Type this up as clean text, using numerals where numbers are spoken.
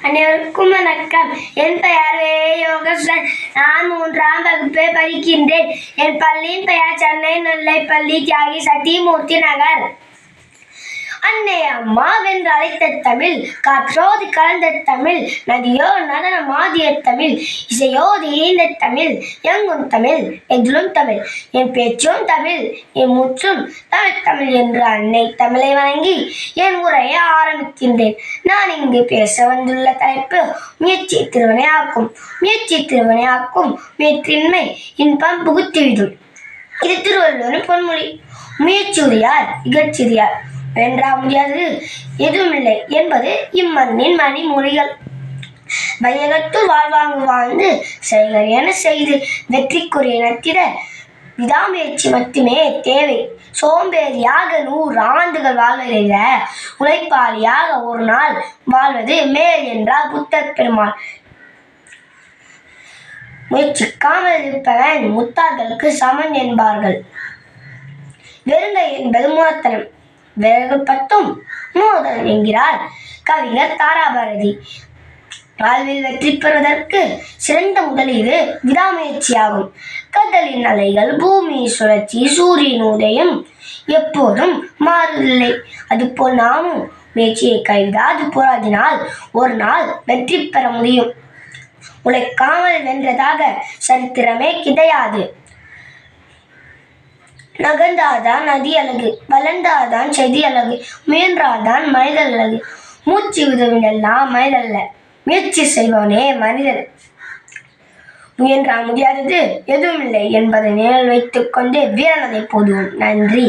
அனைவருக்கும் வணக்கம். என் பெயர் யோகேஸ்வரன். நான் 3ஆம் வகுப்பை படிக்கின்றேன். என் பள்ளியின் பெயர் சென்னை நெல்லைப்பள்ளி தியாகி சத்தியமூர்த்தி நகர். அன்னை அம்மா வென்று அழைத்த தமிழ், காற்றோடு கலந்த தமிழ், நதியோ நடனமாடிய தமிழ், இசையோடு இணைந்த தமிழ், எங்கும் தமிழ் எதிலும் தமிழ், என் பேச்சும் தமிழ், என் முற்றும் தமிழ் என்று அன்னை தமிழை வணங்கி என் உரையை ஆரம்பிக்கின்றேன். நான் இங்கு பேச வந்துள்ள தலைப்பு முயற்சி திருவினையாக்கும். முயற்சி திருவினையாக்கும், முயற்சியின்மை இன்பம் புகுத்திவிடும். இது திருவள்ளுவரின் பொன்மொழி. முயற்சியுடையார் இகழ்ச்சியுடையார், வென்றா முடியாதது எதுவுமில்லை என்பது இம்மண்ணின் மணிமொழிகள். வையகத்துள் வாழ்வாங்கு வாழ்ந்து செய்கர் என செய்து வெற்றிக்குரிய நத்திட விடாமுயற்சி மட்டுமே தேவை. சோம்பேறியாக 100 ஆண்டுகள் வாழ்வதை விட உழைப்பாளியாக ஒரு நாள் வாழ்வது மேல் என்றார் புத்தர் பெருமாள். முயற்சிக்காமல் இருப்பவன் முட்டாள்களுக்கு சமன் என்பார்கள். வெறுங்கை என்பது மூலத்தனம், விரல்கள் பத்தும் மூலதனம் என்கிறார் கவிஞர் தாராபாரதி. வாழ்வில் வெற்றி பெறுவதற்கு சிறந்த முதலீடு விடாமுயற்சியாகும். கடலின் அலைகள், பூமியின் சுழற்சி, சூரியன் உதயம் எப்போதும் மாறுவதில்லை. அதுபோல் நாமும் முயற்சியை கைவிடாது போராடினால் ஒரு நாள் வெற்றி பெற முடியும். உழைக்காமல் வென்றதாக சரித்திரமே கிடையாது. நகர்ந்தால்தான் நதி அழகு, வளர்ந்தால்தான் செடி அழகு, முயன்றால்தான் மனிதன் அழகு. மூச்சு விடுவதெல்லாம் மனிதல்ல, முயற்சி செய்வனே மனிதன். முயன்றால் முடியாதது எதுவுமில்லை என்பதை நினைவில் வைத்துக் கொண்டு வீரனதை போடுவோம். நன்றி.